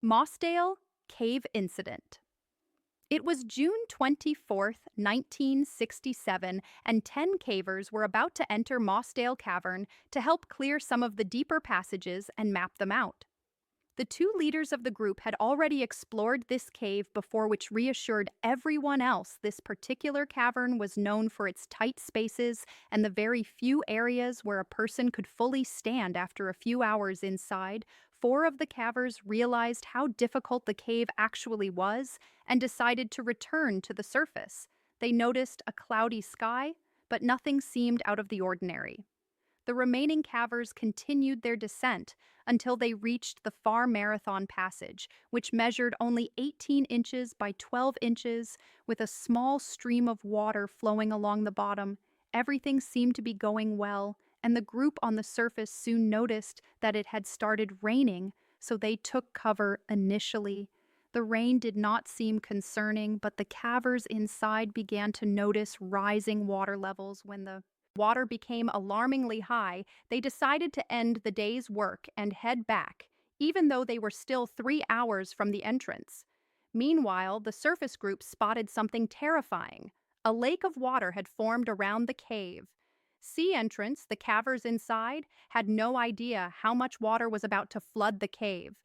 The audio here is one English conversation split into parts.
Mossdale Cave Incident. It was June 24th, 1967, and 10 cavers were about to enter Mossdale Cavern to help clear some of the deeper passages and map them out. The two leaders of the group had already explored this cave before, which reassured everyone else this particular cavern was known for its tight spaces and the very few areas where a person could fully stand after a few hours inside. Four of the cavers realized how difficult the cave actually was and decided to return to the surface. They noticed a cloudy sky, but nothing seemed out of the ordinary. The remaining cavers continued their descent until they reached the far Marathon Passage, which measured only 18 inches by 12 inches, with a small stream of water flowing along the bottom. Everything seemed to be going well, and the group on the surface soon noticed that it had started raining, so they took cover initially. The rain did not seem concerning, but the cavers inside began to notice rising water levels. When the water became alarmingly high, they decided to end the day's work and head back, even though they were still 3 hours from the entrance. Meanwhile, the surface group spotted something terrifying. A lake of water had formed around the cave. Sea entrance, the cavers inside, had no idea how much water was about to flood the cave.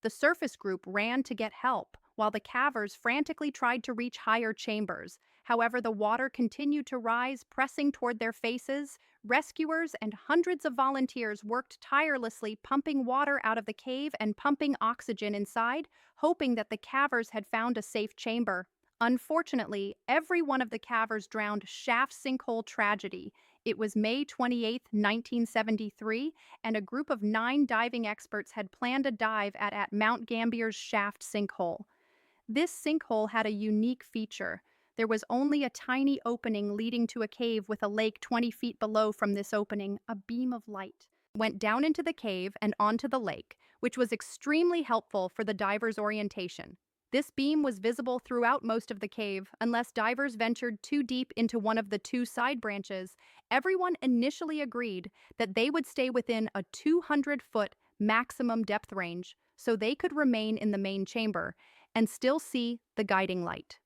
The surface group ran to get help, while the cavers frantically tried to reach higher chambers. However, the water continued to rise, pressing toward their faces. Rescuers and hundreds of volunteers worked tirelessly, pumping water out of the cave and pumping oxygen inside, hoping that the cavers had found a safe chamber. Unfortunately, every one of the cavers drowned. Shaft sinkhole tragedy. It was May 28th, 1973, and a group of 9 diving experts had planned a dive at Mount Gambier's shaft sinkhole. This sinkhole had a unique feature. There was only a tiny opening leading to a cave with a lake 20 feet below. From this opening, a beam of light went down into the cave and onto the lake, which was extremely helpful for the divers' orientation. This beam was visible throughout most of the cave, unless divers ventured too deep into one of the 2 side branches. Everyone initially agreed that they would stay within a 200-foot maximum depth range, so they could remain in the main chamber and still see the guiding light.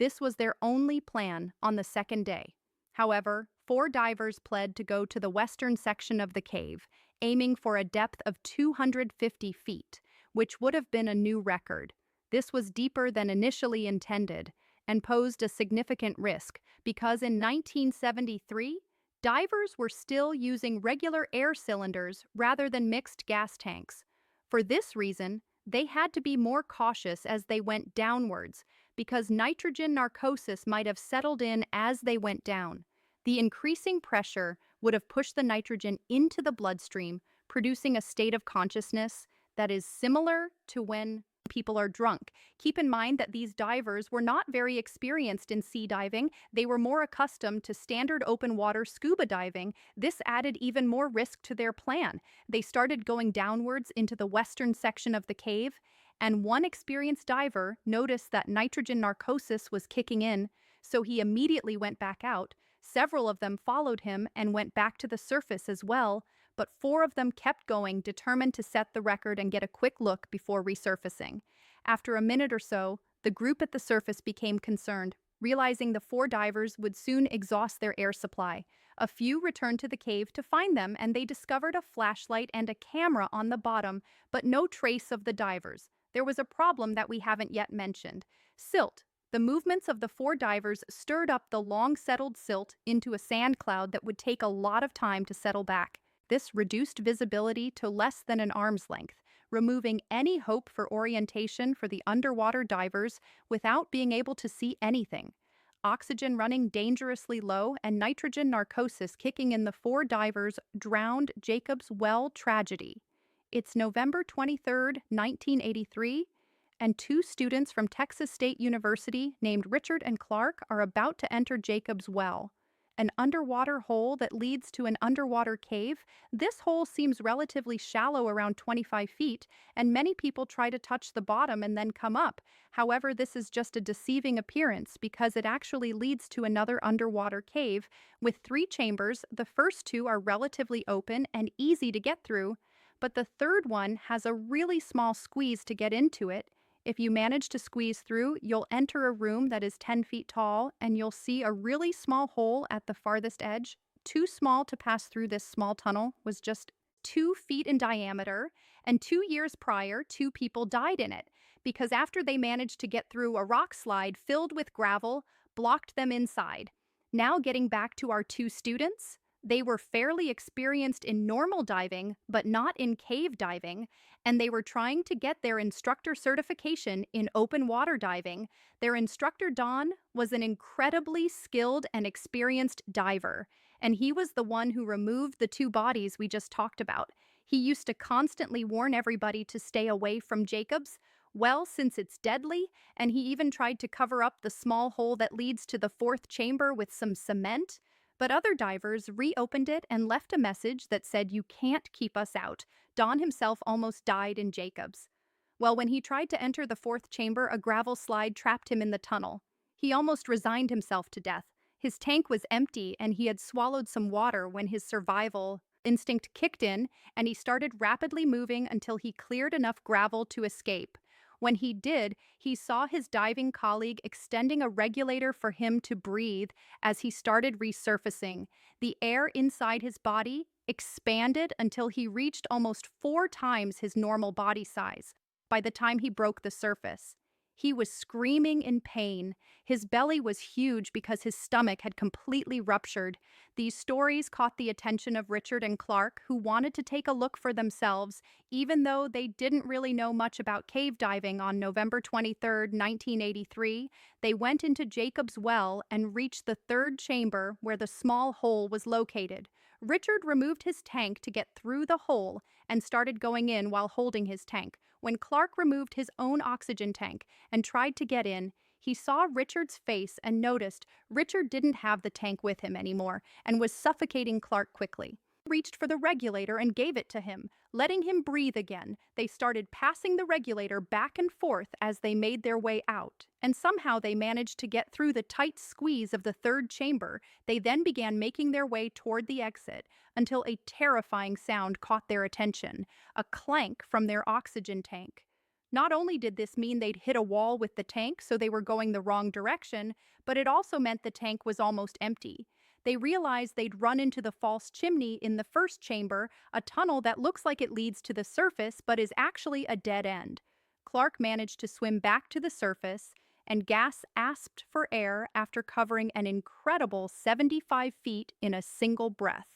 This was their only plan on the second day. However, 4 divers pled to go to the western section of the cave, aiming for a depth of 250 feet, which would have been a new record. This was deeper than initially intended and posed a significant risk because in 1973, divers were still using regular air cylinders rather than mixed gas tanks. For this reason, they had to be more cautious as they went downwards because nitrogen narcosis might have settled in as they went down. The increasing pressure would have pushed the nitrogen into the bloodstream, producing a state of consciousness that is similar to when people are drunk. Keep in mind that these divers were not very experienced in sea diving. They were more accustomed to standard open water scuba diving. This added even more risk to their plan. They started going downwards into the western section of the cave, and one experienced diver noticed that nitrogen narcosis was kicking in, so he immediately went back out. Several of them followed him and went back to the surface as well, but 4 of them kept going, determined to set the record and get a quick look before resurfacing. After a minute or so, the group at the surface became concerned, realizing the 4 divers would soon exhaust their air supply. A few returned to the cave to find them, and they discovered a flashlight and a camera on the bottom, but no trace of the divers. There was a problem that we haven't yet mentioned: silt. The movements of the 4 divers stirred up the long-settled silt into a sand cloud that would take a lot of time to settle back. This reduced visibility to less than an arm's length, removing any hope for orientation for the underwater divers without being able to see anything. Oxygen running dangerously low and nitrogen narcosis kicking in, the 4 divers drowned. Jacob's Well tragedy. It's November 23rd, 1983, and 2 students from Texas State University named Richard and Clark are about to enter Jacob's Well, an underwater hole that leads to an underwater cave. This hole seems relatively shallow, around 25 feet, and many people try to touch the bottom and then come up. However, this is just a deceiving appearance because it actually leads to another underwater cave with 3 chambers. The first 2 are relatively open and easy to get through, but the third one has a really small squeeze to get into it. If you manage to squeeze through, you'll enter a room that is 10 feet tall and you'll see a really small hole at the farthest edge. Too small to pass through this small tunnel, was just 2 feet in diameter, and 2 years prior, two people died in it because after they managed to get through a rock slide filled with gravel, blocked them inside. Now, getting back to our two students, they were fairly experienced in normal diving, but not in cave diving, and they were trying to get their instructor certification in open water diving. Their instructor, Don, was an incredibly skilled and experienced diver, and he was the one who removed the two bodies we just talked about. He used to constantly warn everybody to stay away from Jacob's, well, since it's deadly, and he even tried to cover up the small hole that leads to the fourth chamber with some cement. But other divers reopened it and left a message that said, "You can't keep us out." Don himself almost died in Jacob's. Well, when he tried to enter the fourth chamber, a gravel slide trapped him in the tunnel. He almost resigned himself to death. His tank was empty and he had swallowed some water when his survival instinct kicked in, and he started rapidly moving until he cleared enough gravel to escape. When he did, he saw his diving colleague extending a regulator for him to breathe as he started resurfacing. The air inside his body expanded until he reached almost 4 times his normal body size by the time he broke the surface. He was screaming in pain. His belly was huge because his stomach had completely ruptured. These stories caught the attention of Richard and Clark, who wanted to take a look for themselves, even though they didn't really know much about cave diving. On November 23, 1983, they went into Jacob's well and reached the third chamber where the small hole was located. Richard removed his tank to get through the hole and started going in while holding his tank. When Clark removed his own oxygen tank and tried to get in, he saw Richard's face and noticed Richard didn't have the tank with him anymore and was suffocating Clark quickly. He reached for the regulator and gave it to him, letting him breathe again. They started passing the regulator back and forth as they made their way out, and somehow they managed to get through the tight squeeze of the third chamber. They then began making their way toward the exit until a terrifying sound caught their attention, a clank from their oxygen tank. Not only did this mean they'd hit a wall with the tank, so they were going the wrong direction, but it also meant the tank was almost empty. They realized they'd run into the false chimney in the first chamber, a tunnel that looks like it leads to the surface but is actually a dead end. Clark managed to swim back to the surface, and gasped for air after covering an incredible 75 feet in a single breath.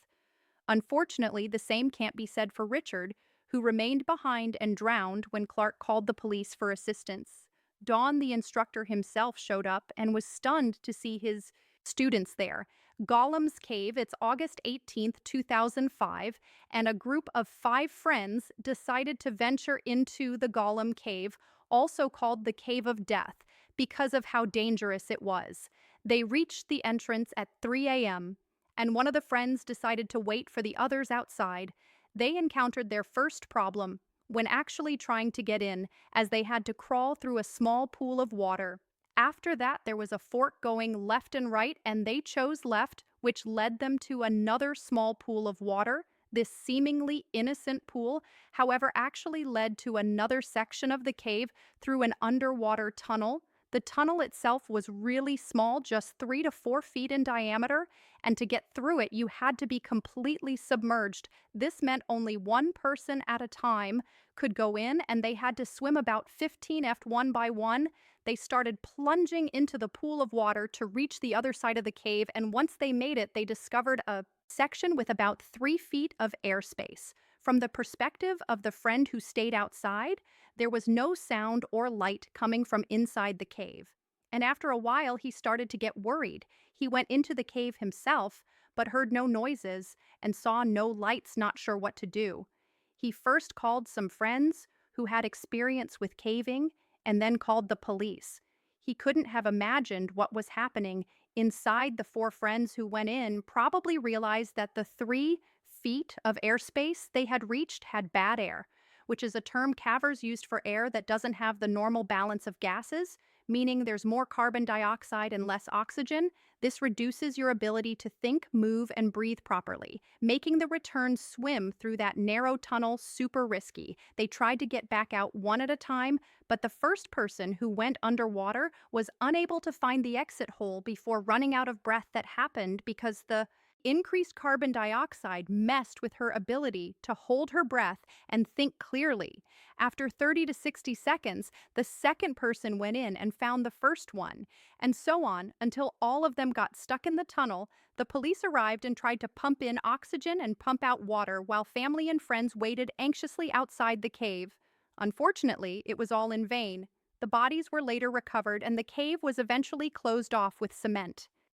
Unfortunately, the same can't be said for Richard, who remained behind and drowned when Clark called the police for assistance. Don, the instructor himself, showed up and was stunned to see his students there. Gollum's Cave, it's August 18th, 2005, and a group of 5 friends decided to venture into the Gollum Cave, also called the Cave of Death, because of how dangerous it was. They reached the entrance at 3 a.m., and one of the friends decided to wait for the others outside. They encountered their first problem when actually trying to get in, as they had to crawl through a small pool of water. After that, there was a fork going left and right, and they chose left, which led them to another small pool of water. This seemingly innocent pool, however, actually led to another section of the cave through an underwater tunnel. The tunnel itself was really small, just 3 to 4 feet in diameter, and to get through it, you had to be completely submerged. This meant only one person at a time could go in, and they had to swim about 15 feet one by one. They started plunging into the pool of water to reach the other side of the cave, and once they made it, they discovered a section with about 3 feet of airspace. From the perspective of the friend who stayed outside, there was no sound or light coming from inside the cave. And after a while, he started to get worried. He went into the cave himself, but heard no noises and saw no lights, not sure what to do. He first called some friends who had experience with caving and then called the police. He couldn't have imagined what was happening inside. The 4 friends who went in probably realized that the 3 feet of airspace they had reached had bad air, which is a term cavers used for air that doesn't have the normal balance of gases, meaning there's more carbon dioxide and less oxygen. This reduces your ability to think, move, and breathe properly, making the return swim through that narrow tunnel super risky. They tried to get back out one at a time, but the first person who went underwater was unable to find the exit hole before running out of breath. That happened because the increased carbon dioxide messed with her ability to hold her breath and think clearly. After 30 to 60 seconds, the second person went in and found the first one, and so on until all of them got stuck in the tunnel. The police arrived and tried to pump in oxygen and pump out water while family and friends waited anxiously outside the cave. Unfortunately, it was all in vain. The bodies were later recovered and the cave was eventually closed off with cement.